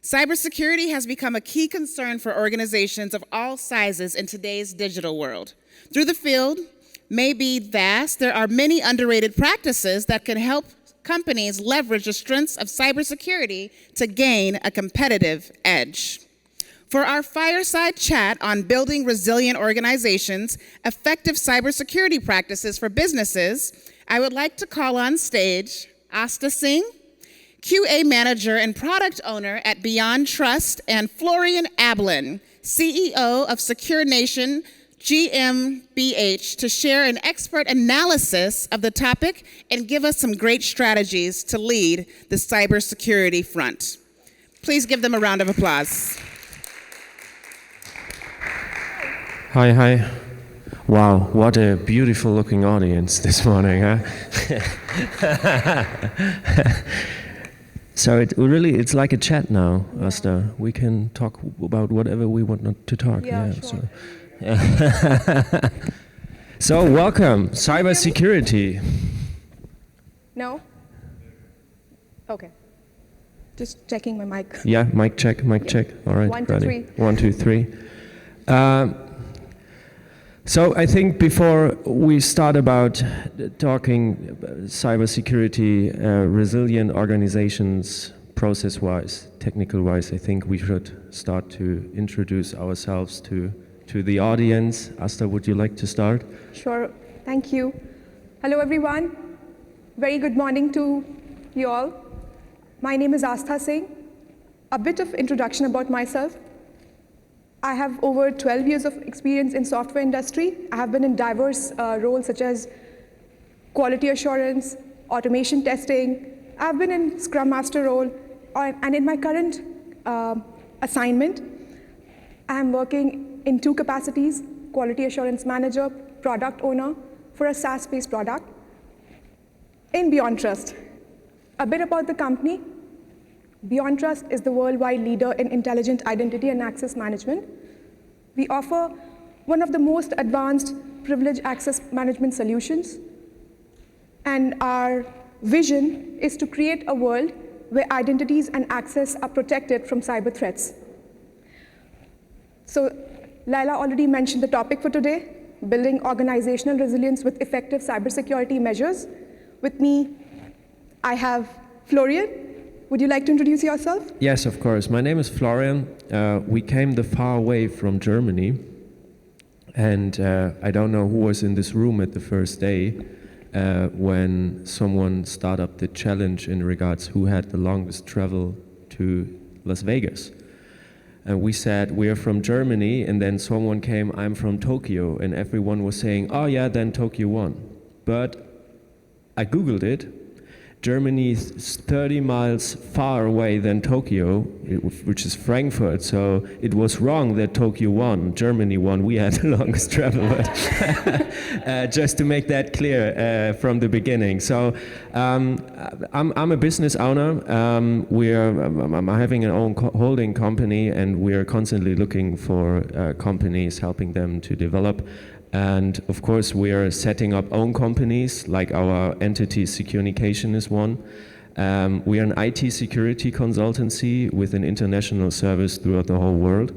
Cybersecurity has become a key concern for organizations of all sizes in today's digital world. Through the field may be vast, there are many underrated practices that can help companies leverage the strengths of cybersecurity to gain a competitive edge. For our fireside chat on building resilient organizations, effective cybersecurity practices for businesses, I would like to call on stage Aastha Singh, QA Manager and Product Owner at BeyondTrust and Florian Abeln, CEO of Securenication GmbH, to share an expert analysis of the topic and give us some great strategies to lead the cybersecurity front. Please give them a round of applause. Hi. Wow, what a beautiful looking audience this morning, huh? So it's like a chat now, Aastha. We can talk about whatever we want to talk. Yeah, sure. So welcome, cybersecurity. No? Okay. Just checking my mic. Yeah, mic check. All right, 1, 2, ready. 3. 1, 2, 3. So I think before we start about talking cybersecurity, resilient organizations, process-wise, technical-wise, I think we should start to introduce ourselves to the audience. Aastha, would you like to start? Sure. Thank you. Hello, everyone. Very good morning to you all. My name is Aastha Singh. A bit of introduction about myself. I have over 12 years of experience in software industry. I have been in diverse roles such as quality assurance, automation testing. I've been in Scrum Master role, and in my current assignment, I am working in 2 capacities: quality assurance manager, product owner for a SaaS-based product in BeyondTrust. A bit about the company. BeyondTrust is the worldwide leader in intelligent identity and access management. We offer one of the most advanced privileged access management solutions. And our vision is to create a world where identities and access are protected from cyber threats. So Laila already mentioned the topic for today, building organizational resilience with effective cybersecurity measures. With me, I have Florian. Would you like to introduce yourself? Yes, of course. My name is Florian. We came the far way from Germany, and I don't know who was in this room at the first day when someone started up the challenge in regards who had the longest travel to Las Vegas. And we said, we are from Germany, and then someone came, I'm from Tokyo, and everyone was saying, oh yeah, then Tokyo won. But I Googled it. Germany is 30 miles far away than Tokyo, which is Frankfurt, so it was wrong that Tokyo won. Germany won. We had the longest travel, but just to make that clear from the beginning. So I'm a business owner. I'm having an own holding company, and we're constantly looking for companies, helping them to develop. And of course, we are setting up own companies, like our entity Securenication is one. We are an IT security consultancy with an international service throughout the whole world.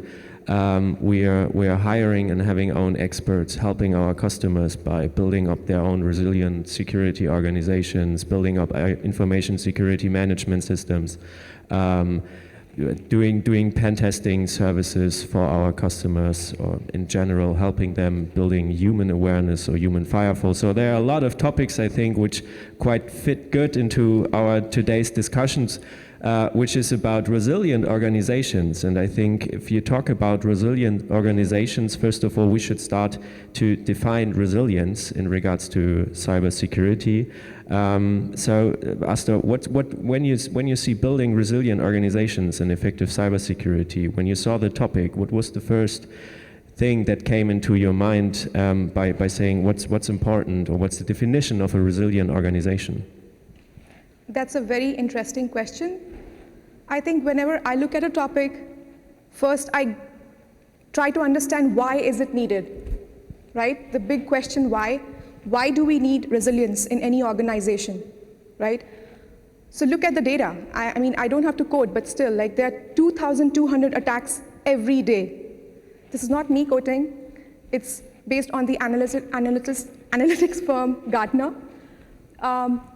We are hiring and having our own experts, helping our customers by building up their own resilient security organizations, building up information security management systems, doing pen testing services for our customers, or in general helping them building human awareness or human firewall. So there are a lot of topics, I think, which quite fit good into our today's discussions, which is about resilient organizations. And I think if you talk about resilient organizations, first of all, we should start to define resilience in regards to cybersecurity. So, Aastha, when you see building resilient organizations and effective cybersecurity, when you saw the topic, what was the first thing that came into your mind by saying what's important, or what's the definition of a resilient organization? That's a very interesting question. I think whenever I look at a topic, first I try to understand why is it needed, right? The big question, why? Why do we need resilience in any organization, right? So look at the data. I mean, I don't have to code, but still, like there are 2,200 attacks every day. This is not me quoting. It's based on the analytics firm Gartner,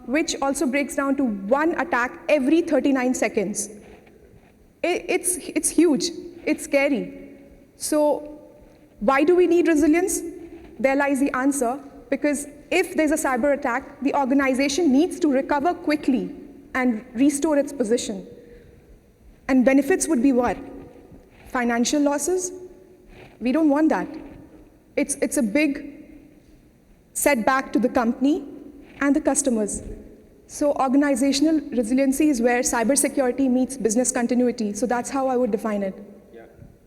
which also breaks down to one attack every 39 seconds. It's huge. It's scary. So why do we need resilience? There lies the answer. Because if there's a cyber attack, the organization needs to recover quickly and restore its position. And benefits would be what? Financial losses? We don't want that. It's a big setback to the company and the customers. So organizational resiliency is where cybersecurity meets business continuity. So that's how I would define it.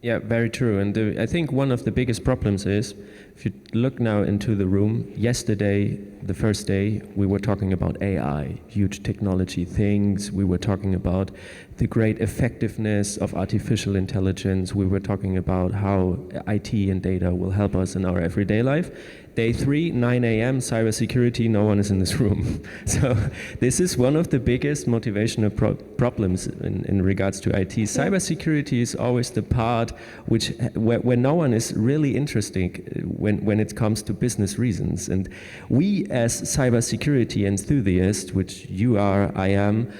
Yeah, very true. And I think one of the biggest problems is, if you look now into the room, yesterday, the first day, we were talking about AI, huge technology things. We were talking about the great effectiveness of artificial intelligence. We were talking about how IT and data will help us in our everyday life. Day 3, 9 a.m., cybersecurity, no one is in this room. So this is one of the biggest motivational problems in regards to IT. Cybersecurity is always the part where no one is really interested when it comes to business reasons. And we as cybersecurity enthusiasts, which you are, I am,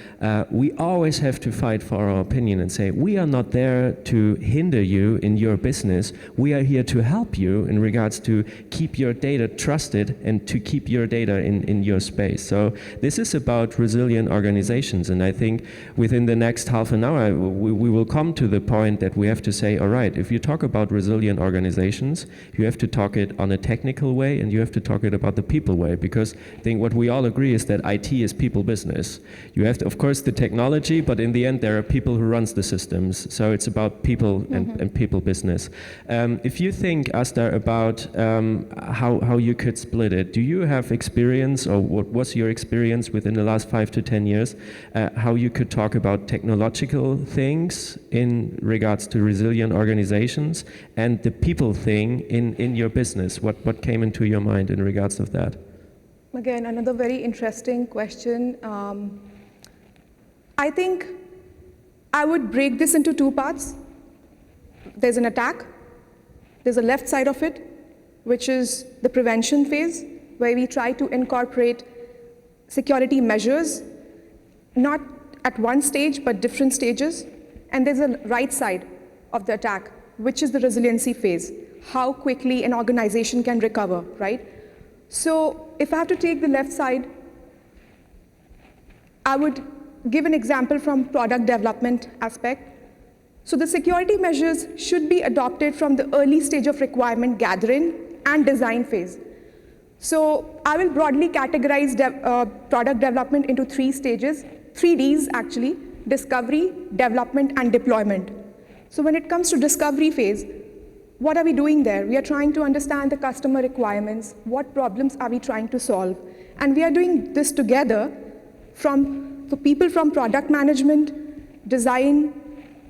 we always have to fight for our opinion and say, we are not there to hinder you in your business. We are here to help you in regards to keep your data trusted and to keep your data in your space. So this is about resilient organizations. And I think within the next half an hour, we will come to the point that we have to say, all right, if you talk about resilient organizations, you have to talk it on a technical way and you have to talk it about the people way. Because I think what we all agree is that IT is people business. You have to, of course, the technology, but in the end, there are people who runs the systems. So it's about people and people business. If you think, Aastha, about how you could split it, do you have experience, or what was your experience within the last 5 to 10 years, how you could talk about technological things in regards to resilient organizations and the people thing in your business? What came into your mind in regards of that? Again, another very interesting question. I think I would break this into two parts. There's an attack. There's a left side of it, which is the prevention phase, where we try to incorporate security measures, not at one stage, but different stages. And there's a right side of the attack, which is the resiliency phase, how quickly an organization can recover, right? So if I have to take the left side, I would give an example from product development aspect. So the security measures should be adopted from the early stage of requirement gathering and design phase. So I will broadly categorize product development into 3 stages, 3 Ds actually: discovery, development, and deployment. So when it comes to discovery phase, what are we doing there? We are trying to understand the customer requirements, what problems are we trying to solve? And we are doing this together for people from product management, design,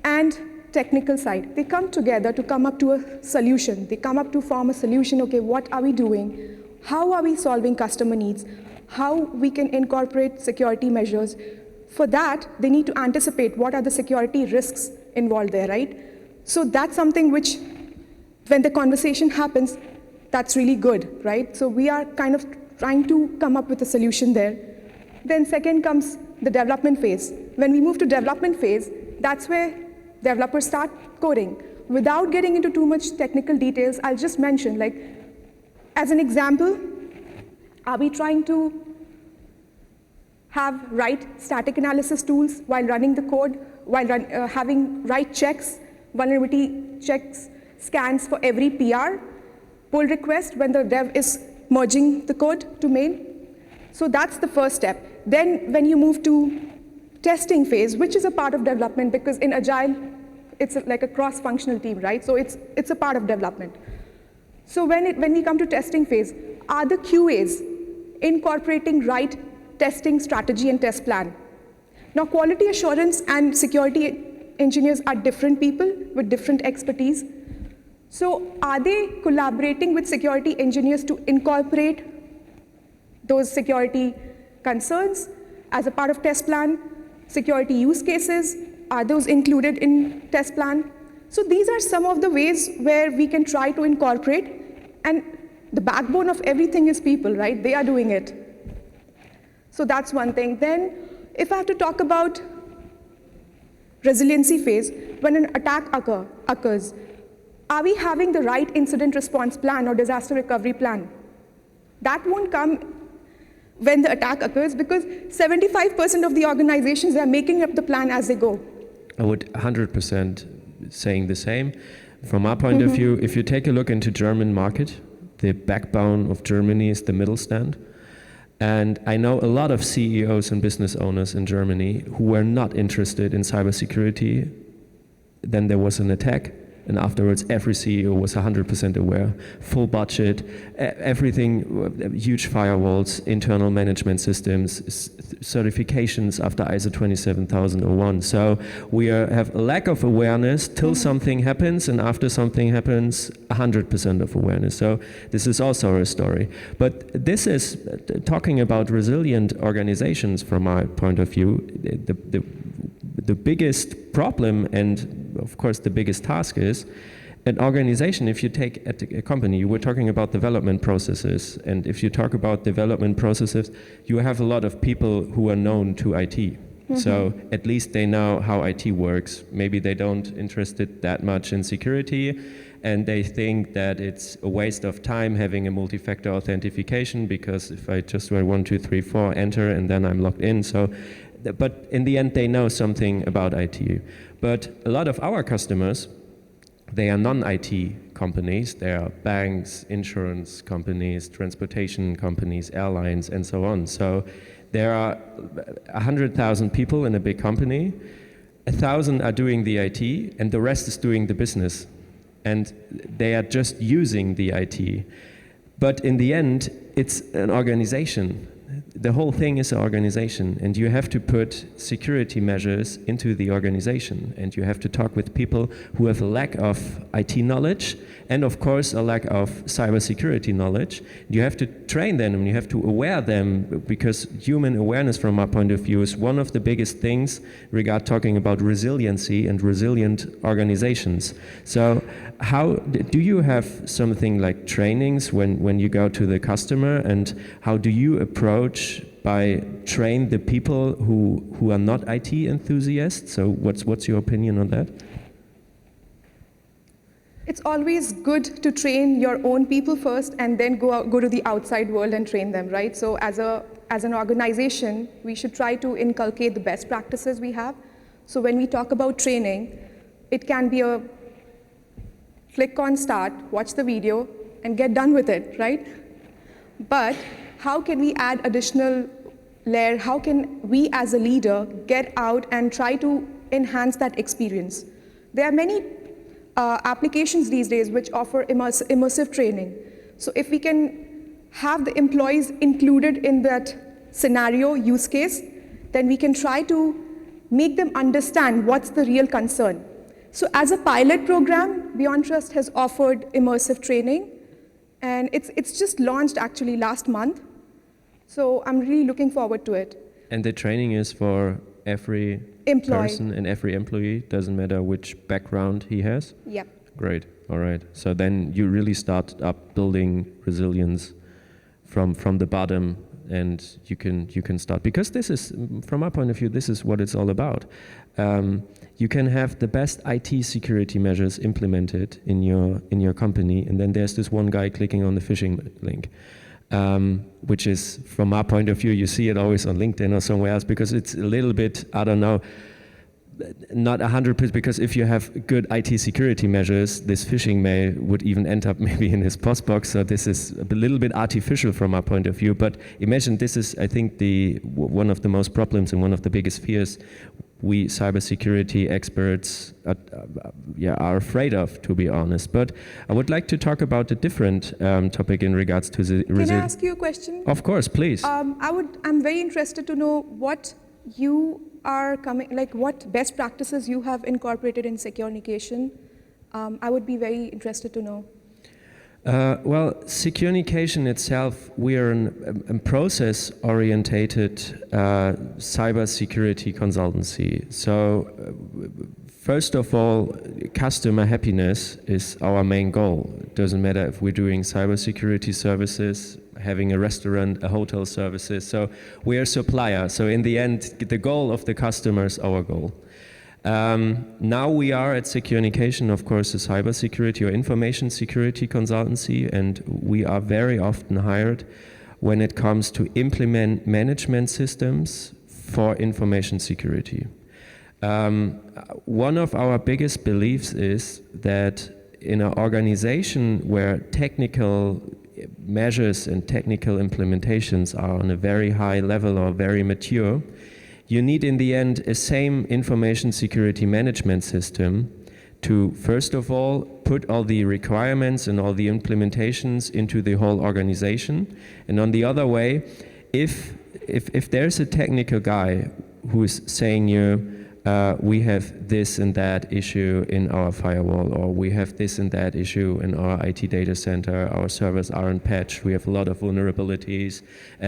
and technical side. They come together to come up to a solution. They come up to form a solution. Okay, what are we doing? How are we solving customer needs? How we can incorporate security measures? For that, they need to anticipate what are the security risks involved there, right? So that's something which, when the conversation happens, that's really good, right? So we are kind of trying to come up with a solution there. Then second comes the development phase. When we move to development phase, that's where developers start coding. Without getting into too much technical details, I'll just mention, like, as an example, are we trying to have right static analysis tools while running the code, while having right checks, vulnerability checks, scans for every PR, pull request when the dev is merging the code to main? So that's the first step. Then when you move to testing phase, which is a part of development, because in Agile, it's like a cross-functional team, right? So it's a part of development. So when we come to testing phase, are the QAs incorporating right testing strategy and test plan? Now, quality assurance and security engineers are different people with different expertise. So are they collaborating with security engineers to incorporate those security concerns as a part of test plan? security use cases, are those included in test plan? So these are some of the ways where we can try to incorporate, and the backbone of everything is people, right? They are doing it. So that's one thing. Then if I have to talk about resiliency phase, when an attack occurs, are we having the right incident response plan or disaster recovery plan? That won't come when the attack occurs, because 75% of the organizations are making up the plan as they go. I would 100% saying the same. From our point of view, if you take a look into German market, the backbone of Germany is the Mittelstand. And I know a lot of CEOs and business owners in Germany who were not interested in cybersecurity. Then there was an attack, and afterwards every CEO was 100% aware. Full budget, everything, huge firewalls, internal management systems, certifications after ISO 27001. So we have a lack of awareness till something happens, and after something happens, 100% of awareness. So this is also a story. But this is talking about resilient organizations from my point of view. The biggest problem, and of course the biggest task, is an organization. If you take a company, you were talking about development processes, and if you talk about development processes, you have a lot of people who are known to IT. So at least they know how IT works. Maybe they don't interested that much in security, and they think that it's a waste of time having a multi-factor authentication, because if I just write 1, 2, 3, 4, enter, and then I'm logged in. So, but in the end, they know something about IT. But a lot of our customers, they are non-IT companies. They are banks, insurance companies, transportation companies, airlines, and so on. So there are 100,000 people in a big company. 1,000 are doing the IT, and the rest is doing the business. And they are just using the IT. But in the end, it's an organization. The whole thing is an organization, and you have to put security measures into the organization, and you have to talk with people who have a lack of IT knowledge and of course a lack of cybersecurity knowledge. You have to train them and you have to aware them, because human awareness from our point of view is one of the biggest things regarding talking about resiliency and resilient organizations. So how do you have something like trainings when you go to the customer, and how do you approach by train the people who are not IT enthusiasts? So what's your opinion on that? It's always good to train your own people first and then go to the outside world and train them, right? So as an organization, we should try to inculcate the best practices we have. So when we talk about training, it can be a click on start, watch the video, and get done with it, right? But how can we add additional layer? How can we as a leader get out and try to enhance that experience? There are many applications these days which offer immersive training. So if we can have the employees included in that scenario use case, then we can try to make them understand what's the real concern. So as a pilot program, BeyondTrust has offered immersive training, and it's just launched actually last month. So I'm really looking forward to it. And the training is for every person and every employee, doesn't matter which background he has? Yeah. Great, all right. So then you really start up building resilience from the bottom, and you can start, because this is, from our point of view, this is what it's all about. You can have the best IT security measures implemented in your company, and then there's this one guy clicking on the phishing link. Which is, from our point of view, you see it always on LinkedIn or somewhere else, because it's a little bit, I don't know, not 100%, because if you have good IT security measures, this phishing mail would even end up maybe in his postbox. So this is a little bit artificial from our point of view. But imagine, this is, I think, one of the most problems and one of the biggest fears we cybersecurity experts are afraid of, to be honest. But I would like to talk about a different topic in regards to the Can I ask you a question? Of course, please. I'm very interested to know what you are what best practices you have incorporated in Securenication. I would be very interested to know. Well, Securenication itself, we are a process-orientated cybersecurity consultancy. So, first of all, customer happiness is our main goal. It doesn't matter if we're doing cybersecurity services, having a restaurant, a hotel services. So, we are a supplier. So, in the end, the goal of the customer is our goal. Now we are at Securenication, of course, a cybersecurity or information security consultancy, and we are very often hired when it comes to implement management systems for information security. One of our biggest beliefs is that in an organization where technical measures and technical implementations are on a very high level or very mature, you need in the end a same information security management system to, first of all, put all the requirements and all the implementations into the whole organization. And on the other way, if there's a technical guy who's saying we have this and that issue in our firewall, or we have this and that issue in our IT data center, our servers aren't patched, we have a lot of vulnerabilities,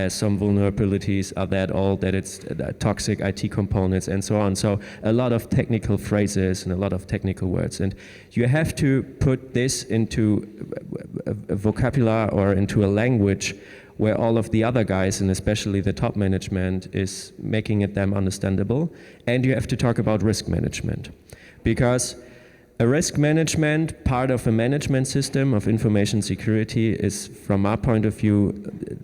some vulnerabilities are that it's toxic IT components and so on. So a lot of technical phrases and a lot of technical words. And you have to put this into a vocabulary or into a language where all of the other guys, and especially the top management, is making it them understandable. And you have to talk about risk management. Because a risk management, part of a management system of information security, is, from our point of view,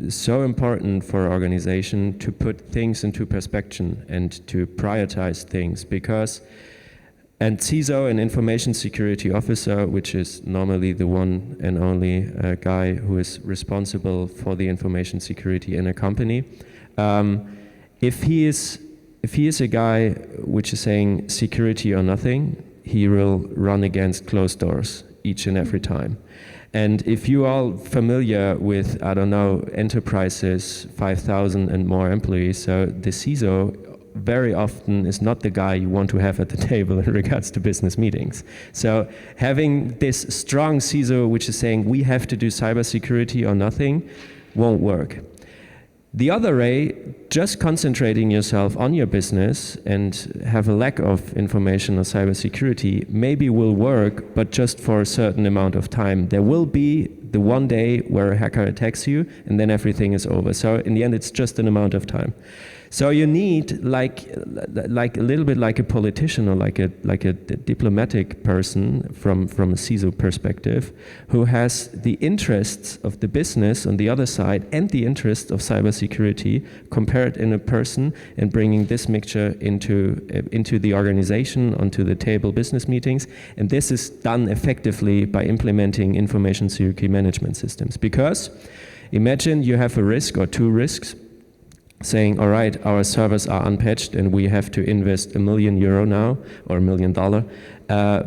so important for an organization to put things into perspective and to prioritize things. Because and CISO, an information security officer, which is normally the one and only guy who is responsible for the information security in a company, if he is a guy which is saying security or nothing, he will run against closed doors each and every time. And if you are familiar with, I don't know, enterprises, 5,000 and more employees, so the CISO very often is not the guy you want to have at the table in regards to business meetings. So having this strong CISO which is saying we have to do cybersecurity or nothing won't work. The other way, just concentrating yourself on your business and have a lack of information on cybersecurity maybe will work, but just for a certain amount of time. There will be the one day where a hacker attacks you and then everything is over. So in the end, it's just an amount of time. So you need like a little bit like a politician or like a diplomatic person from a CISO perspective who has the interests of the business on the other side and the interests of cybersecurity compared in a person, and bringing this mixture into the organization, onto the table business meetings. And this is done effectively by implementing information security management systems. Because imagine you have a risk or two risks, saying, all right, our servers are unpatched and we have to invest €1 million now, or $1 million,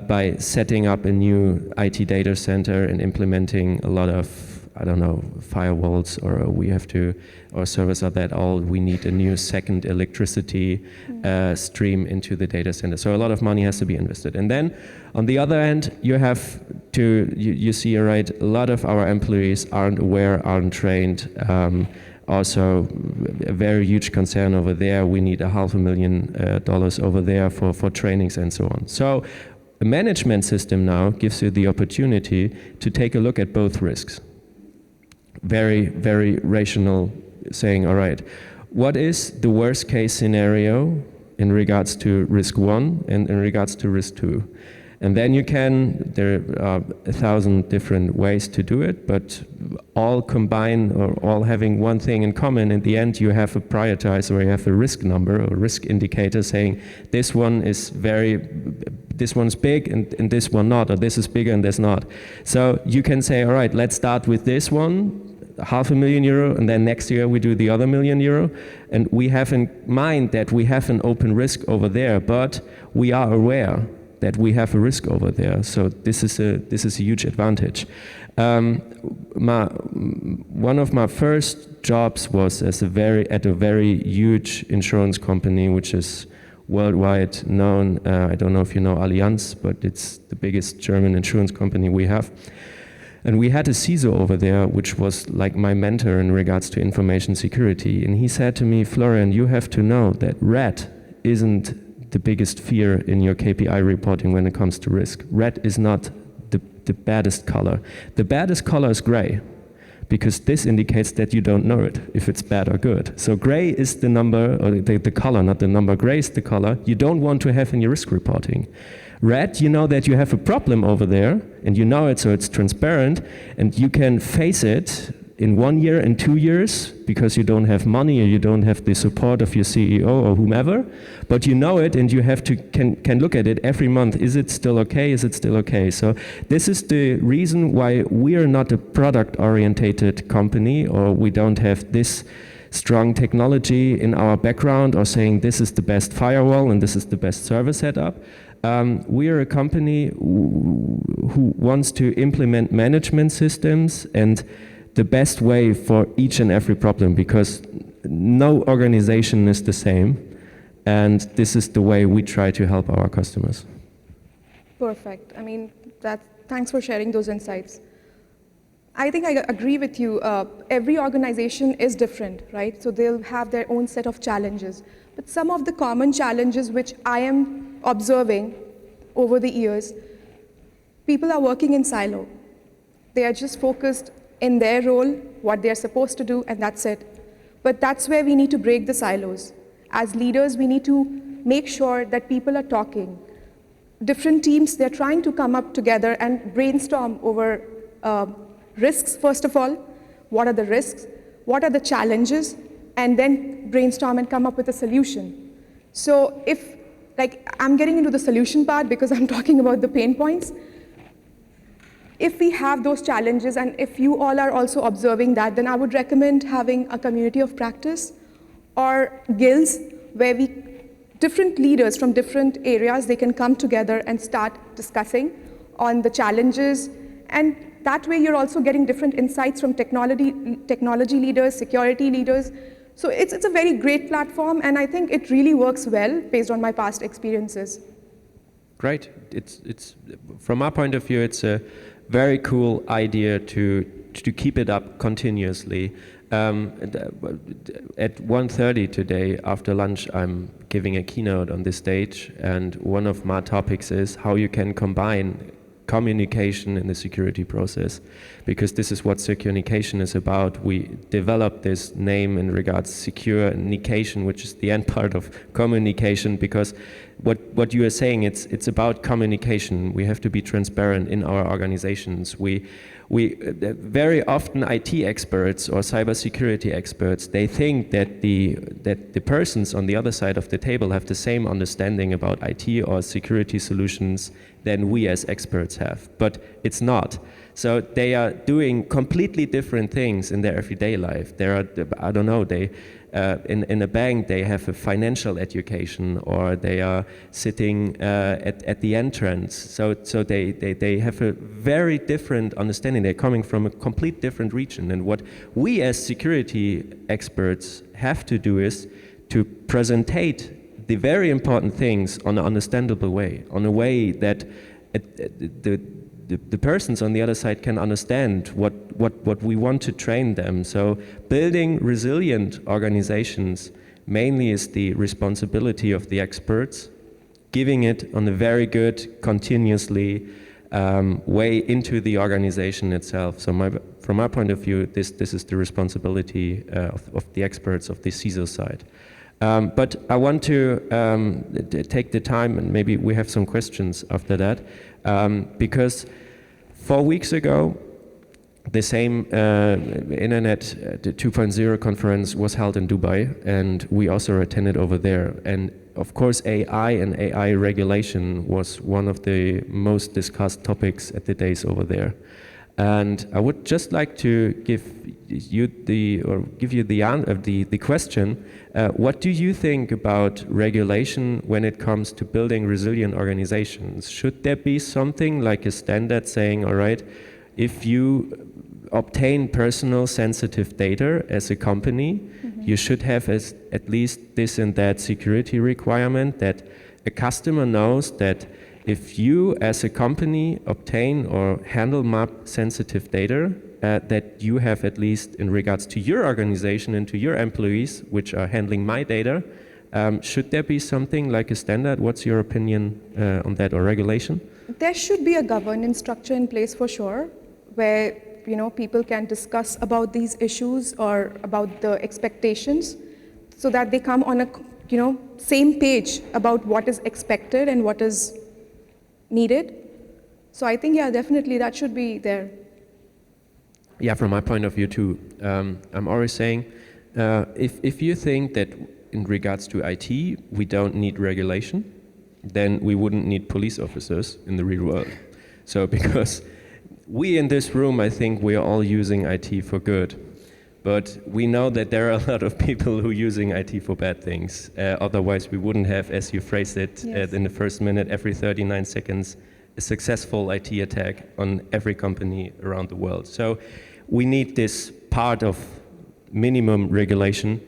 by setting up a new IT data center and implementing a lot of, I don't know, firewalls, or we have to, our servers are that old, we need a new second electricity stream into the data center. So a lot of money has to be invested. And then on the other end, you have to, you see, all right, a lot of our employees aren't aware, aren't trained. Also, a very huge concern over there. We need $500,000 over there for trainings and so on. So a management system now gives you the opportunity to take a look at both risks. Very, very rational, saying, all right, what is the worst case scenario in regards to risk 1 and in regards to risk 2? And then you can, there are 1,000 different ways to do it, but all combine or all having one thing in common. In the end, you have a prioritize, or you have a risk number or risk indicator saying this one is this one's big and this one not, or this is bigger and this not. So you can say, all right, let's start with this one, €500,000, and then next year we do the other €1 million. And we have in mind that we have an open risk over there, but we are aware that we have a risk over there. So this is a huge advantage. One of my first jobs was at a very huge insurance company, which is worldwide known. I don't know if you know Allianz, but it's the biggest German insurance company we have. And we had a CISO over there, which was like my mentor in regards to information security. And he said to me, Florian, you have to know that red isn't the biggest fear in your KPI reporting when it comes to risk. Red is not the baddest color. The baddest color is gray, because this indicates that you don't know it, if it's bad or good. So gray is the number, or the color, not the number. Gray is the color you don't want to have in your risk reporting. Red, you know that you have a problem over there, and you know it, so it's transparent, and you can face it in 1 year and 2 years because you don't have money or you don't have the support of your CEO or whomever, but you know it and you have to can look at it every month. Is it still okay? Is it still okay? So this is the reason why we are not a product-orientated company, or we don't have this strong technology in our background, or saying this is the best firewall and this is the best server setup. We are a company who wants to implement management systems and the best way for each and every problem, because no organization is the same, and this is the way we try to help our customers. Perfect. I mean, thanks for sharing those insights. I think I agree with you. Every organization is different, right? So they'll have their own set of challenges. But some of the common challenges which I am observing over the years, people are working in silo. They are just focused in their role, what they're supposed to do, and that's it. But that's where we need to break the silos. As leaders, we need to make sure that people are talking. Different teams, they're trying to come up together and brainstorm over risks, first of all. What are the risks? What are the challenges? And then brainstorm and come up with a solution. So if, I'm getting into the solution part because I'm talking about the pain points. If we have those challenges, and if you all are also observing that, then I would recommend having a community of practice or guilds where different leaders from different areas, they can come together and start discussing on the challenges. And that way you're also getting different insights from technology leaders, security leaders. So it's a very great platform, and I think it really works well based on my past experiences. Great. It's from our point of view, it's a very cool idea to keep it up continuously. At 1:30 today, after lunch, I'm giving a keynote on this stage, and one of my topics is how you can combine communication in the security process, because this is what Securenication is about. We developed this name in regards to Securenication, which is the end part of communication, because what you are saying, it's about communication. We have to be transparent in our organizations. We very often IT experts or cybersecurity experts, they think that the persons on the other side of the table have the same understanding about IT or security solutions than we as experts have, but it's not. So they are doing completely different things in their everyday life. There are, I don't know, they in a bank they have a financial education, or they are sitting at the entrance. So they have a very different understanding. They're coming from a complete different region. And what we as security experts have to do is to presentate the very important things on an understandable way, on a way that the persons on the other side can understand what we want to train them. So building resilient organizations mainly is the responsibility of the experts, giving it on a very good, continuously way into the organization itself. So from my point of view, this is the responsibility of the experts of the CISO side. But I want to take the time, and maybe we have some questions after that, because 4 weeks ago, the same Internet 2.0 conference was held in Dubai, and we also attended over there. And of course, AI and AI regulation was one of the most discussed topics at the days over there. And I would just like to give you the question. What do you think about regulation when it comes to building resilient organizations? Should there be something like a standard saying, all right, if you obtain personal sensitive data as a company, you should have at least this and that security requirement, that a customer knows that if you as a company obtain or handle MAP sensitive data, that you have, at least in regards to your organization and to your employees, which are handling my data, should there be something like a standard? What's your opinion on that, or regulation? There should be a governance structure in place for sure, where people can discuss about these issues or about the expectations, so that they come on a same page about what is expected and what is needed. So I think, yeah, definitely that should be there. Yeah, from my point of view too, I'm always saying, if you think that in regards to IT, we don't need regulation, then we wouldn't need police officers in the real world. So because we in this room, I think we are all using IT for good. But we know that there are a lot of people who are using IT for bad things. Otherwise, we wouldn't have, as you phrased it, yes, in the first minute, every 39 seconds, a successful IT attack on every company around the world. So we need this part of minimum regulation,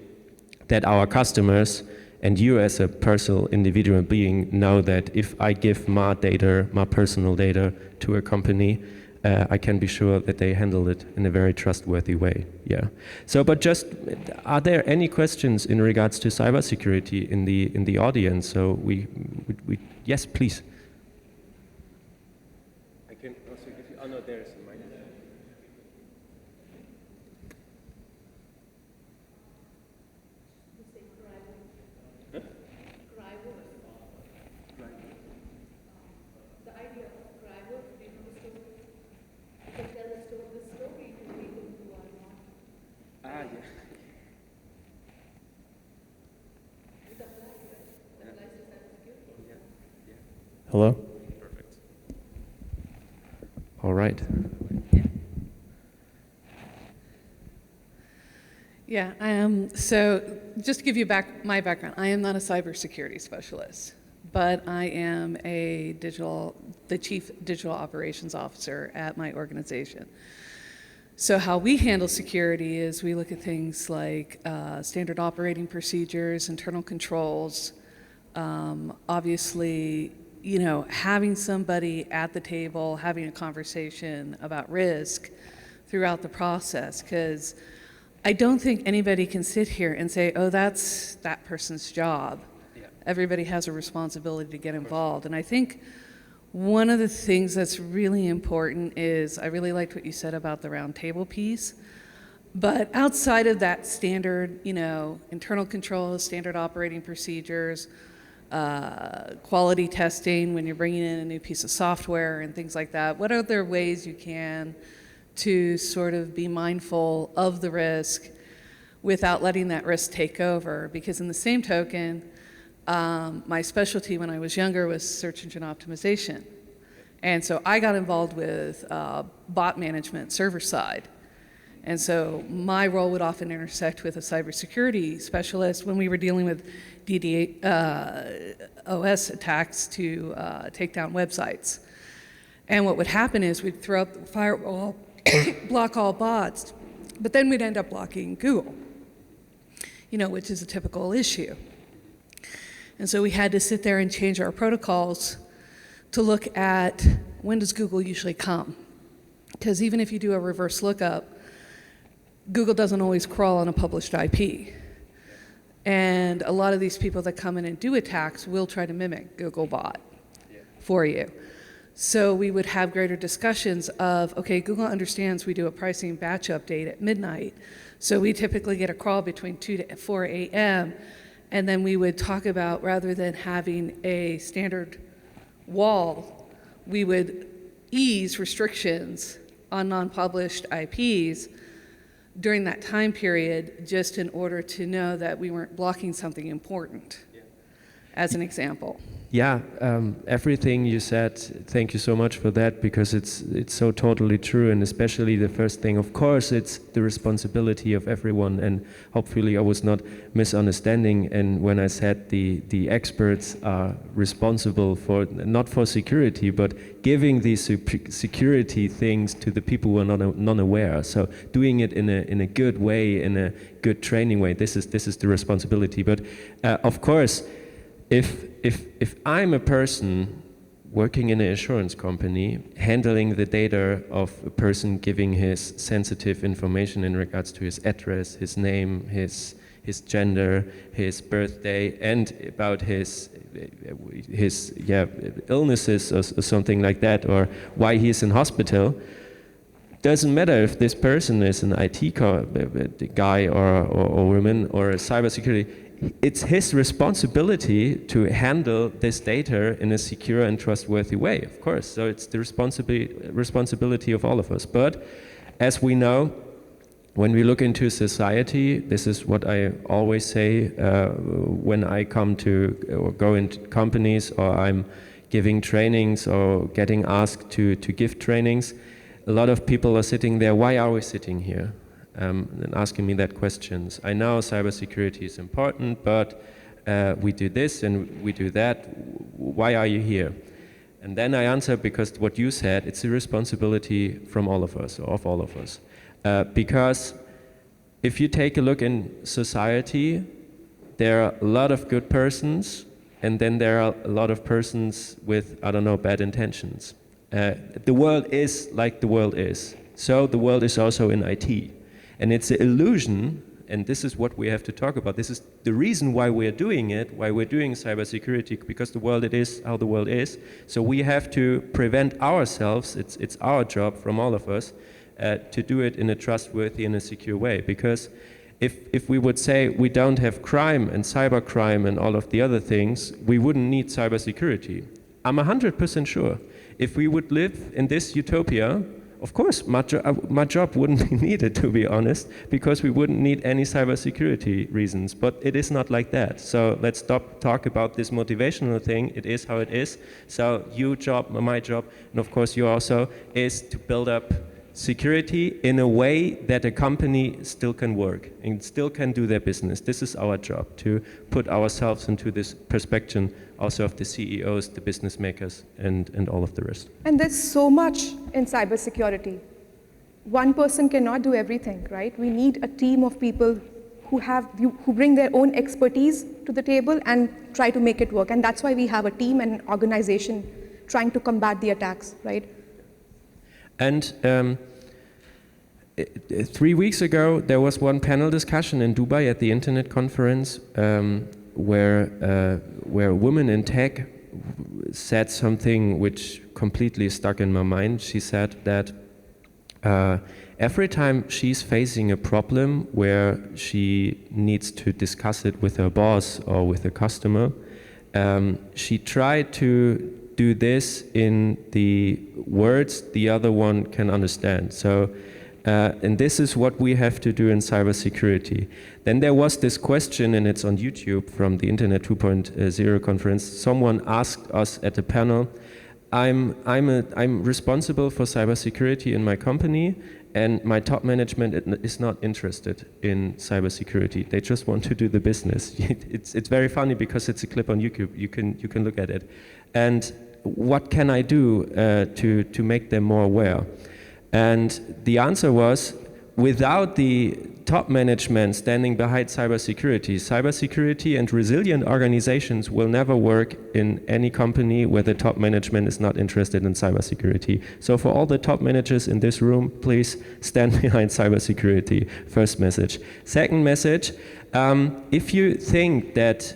that our customers and you as a personal individual being know that if I give my data, my personal data, to a company, I can be sure that they handle it in a very trustworthy way. Yeah. So, but just, are there any questions in regards to cybersecurity in the audience? So we yes, please. I can also give you. Oh no, there's a mic. Hello? Perfect. All right. Yeah, so just to give you my background, I am not a cybersecurity specialist, but I am the chief digital operations officer at my organization. So how we handle security is we look at things like standard operating procedures, internal controls, obviously, having somebody at the table, having a conversation about risk throughout the process, because I don't think anybody can sit here and say, oh, that's that person's job. Yeah. Everybody has a responsibility to get involved. And I think one of the things that's really important is, I really liked what you said about the round table piece, but outside of that standard, internal controls, standard operating procedures, quality testing when you're bringing in a new piece of software and things like that, what other ways you can to sort of be mindful of the risk without letting that risk take over? Because in the same token, my specialty when I was younger was search engine optimization. And so I got involved with bot management, server side. And so my role would often intersect with a cybersecurity specialist when we were dealing with DDoS attacks to take down websites. And what would happen is we'd throw up the firewall, block all bots, but then we'd end up blocking Google, which is a typical issue. And so we had to sit there and change our protocols to look at when does Google usually come. Because even if you do a reverse lookup, Google doesn't always crawl on a published IP. And a lot of these people that come in and do attacks will try to mimic Googlebot for you. So we would have greater discussions of, okay, Google understands we do a pricing batch update at midnight. So we typically get a crawl between 2 to 4 a.m. And then we would talk about, rather than having a standard wall, we would ease restrictions on non-published IPs during that time period, just in order to know that we weren't blocking something important, as an example. Yeah, everything you said, thank you so much for that, because it's so totally true, and especially the first thing, of course, it's the responsibility of everyone, and hopefully I was not misunderstanding, and when I said the experts are responsible for, not for security, but giving these security things to the people who are not aware, so doing it in a good way, in a good training way, this is the responsibility, but of course, if I'm a person working in an insurance company, handling the data of a person, giving his sensitive information in regards to his address, his name, his gender, his birthday, and about his illnesses or something like that, or why he's in hospital. Doesn't matter if this person is an IT guy or woman or a cybersecurity. It's his responsibility to handle this data in a secure and trustworthy way, of course. So it's the responsibility of all of us. But as we know, when we look into society, this is what I always say when I come to or go into companies, or I'm giving trainings or getting asked to give trainings. A lot of people are sitting there, why are we sitting here? And asking me that questions. I know cybersecurity is important, but we do this and we do that. Why are you here? And then I answer, because what you said, it's a responsibility from all of us, or of all of us. Because if you take a look in society, there are a lot of good persons, and then there are a lot of persons with, I don't know, bad intentions. The world is like the world is. So the world is also in IT. And it's an illusion, and this is what we have to talk about. This is the reason why we're doing it, why we're doing cybersecurity, because the world, it is how the world is. So we have to prevent ourselves, it's our job from all of us, to do it in a trustworthy and a secure way. Because if we would say we don't have crime and cybercrime and all of the other things, we wouldn't need cybersecurity. I'm 100% sure. If we would live in this utopia, of course, my job wouldn't be needed, to be honest, because we wouldn't need any cybersecurity reasons. But it is not like that. So let's stop talk about this motivational thing. It is how it is. So your job, my job, and of course you also, is to build up security in a way that a company still can work and still can do their business. This is our job, to put ourselves into this perspective also of the CEOs, the business makers, and all of the rest. And there's so much in cybersecurity. One person cannot do everything, right? We need a team of people who bring their own expertise to the table and try to make it work. And that's why we have a team and an organization trying to combat the attacks, right? And 3 weeks ago, there was one panel discussion in Dubai at the Internet conference where a woman in tech said something which completely stuck in my mind. She said that every time she's facing a problem where she needs to discuss it with her boss or with a customer, she tried to do this in the words the other one can understand. So, and this is what we have to do in cybersecurity. Then there was this question, and it's on YouTube from the Internet 2.0 conference. Someone asked us at the panel, I'm responsible for cybersecurity in my company, and my top management is not interested in cybersecurity. They just want to do the business. It's very funny because it's a clip on YouTube. You can look at it. And what can I do to make them more aware? And the answer was, without the top management standing behind cybersecurity and resilient organizations will never work in any company where the top management is not interested in cybersecurity. So for all the top managers in this room, please stand behind cybersecurity. First message. Second message, if you think that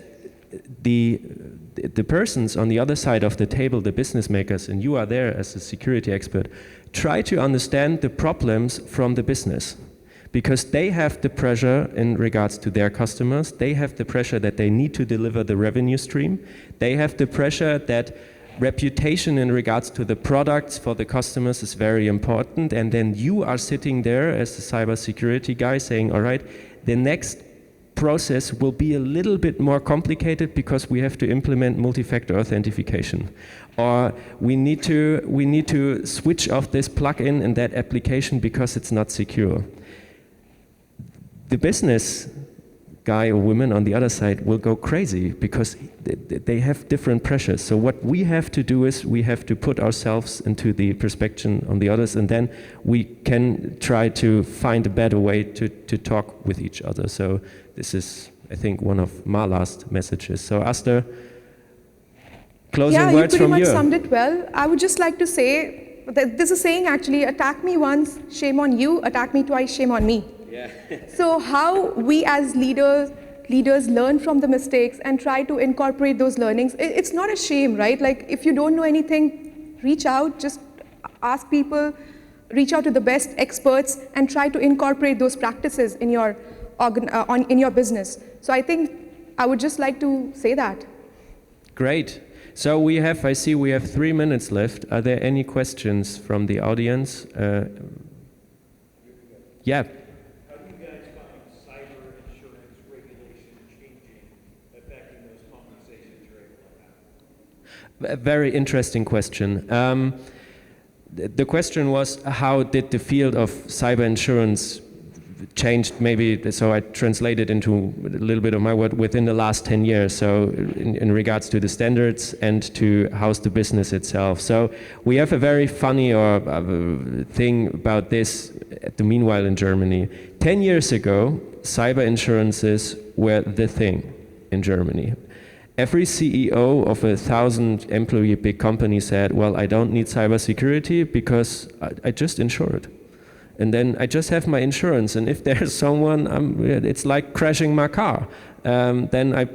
the persons on the other side of the table, the business makers, and you are there as a security expert, try to understand the problems from the business. Because they have the pressure in regards to their customers, they have the pressure that they need to deliver the revenue stream, they have the pressure that reputation in regards to the products for the customers is very important, and then you are sitting there as a cybersecurity guy saying, all right, the next process will be a little bit more complicated because we have to implement multi-factor authentication, or we need to switch off this plugin in that application because it's not secure. The business guy or woman on the other side will go crazy because they have different pressures. So what we have to do is we have to put ourselves into the perspective on the others, and then we can try to find a better way to talk with each other. So this is, I think, one of my last messages. So Aastha, closing Yeah, words you from pretty much you. summed it well. I would just like to say that there's a saying actually, attack me once, shame on you, attack me twice, shame on me. Yeah. So how we as leaders learn from the mistakes and try to incorporate those learnings. It's not a shame, right? Like if you don't know anything, reach out, just ask people, reach out to the best experts and try to incorporate those practices in your in your business. So I think I would just like to say that. Great. So I see we have 3 minutes left. Are there any questions from the audience? Yeah. How do you guys find cyber insurance regulation changing, affecting those conversations you're able to have? A very interesting question. The question was, how did the field of cyber insurance changed, maybe, so I translated into a little bit of my word, within the last 10 years, so in regards to the standards and to how's the business itself. So we have a very funny thing about this at the meanwhile in Germany. 10 years ago, cyber insurances were the thing in Germany. Every CEO of a 1,000-employee big company said, well, I don't need cybersecurity because I just insure it. And then I just have my insurance, and if there's someone, it's like crashing my car. Then I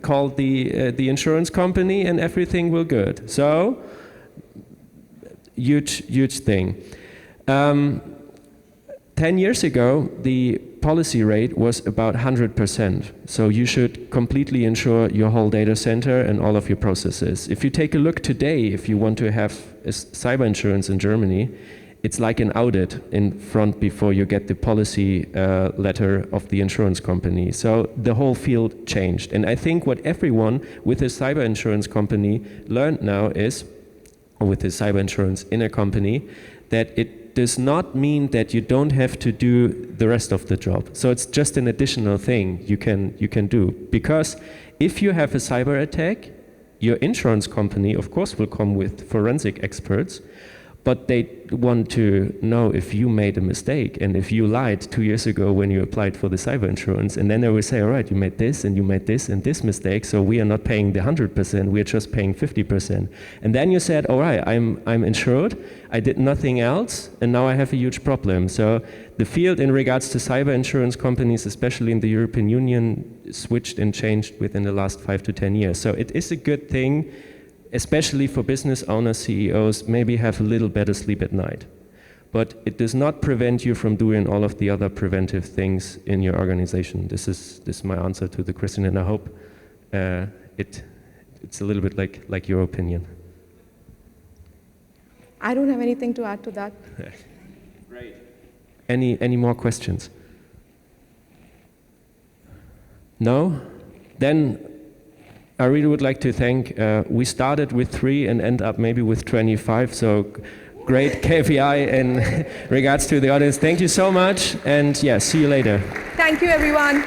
call the insurance company, and everything will good. So, huge thing. 10 years ago, the policy rate was about 100%. So you should completely insure your whole data center and all of your processes. If you take a look today, if you want to have a cyber insurance in Germany, it's like an audit in front before you get the policy letter of the insurance company. So the whole field changed. And I think what everyone with a cyber insurance company learned now is, or with a cyber insurance in a company, that it does not mean that you don't have to do the rest of the job. So it's just an additional thing you can do. Because if you have a cyber attack, your insurance company, of course, will come with forensic experts, but they want to know if you made a mistake and if you lied 2 years ago when you applied for the cyber insurance. And then they will say, all right, you made this and you made this and this mistake, so we are not paying the 100%, we are just paying 50%. And then you said, all right, I'm insured, I did nothing else, and now I have a huge problem. So the field in regards to cyber insurance companies, especially in the European Union, switched and changed within the last 5 to 10 years. So it is a good thing, especially for business owners, CEOs, maybe have a little better sleep at night. But it does not prevent you from doing all of the other preventive things in your organization. This is my answer to the question, and I hope it's a little bit like your opinion. I don't have anything to add to that. Great. Any more questions? No? Then I really would like to thank, we started with 3 and end up maybe with 25, so great KPI in regards to the audience. Thank you so much, and yeah, see you later. Thank you, everyone.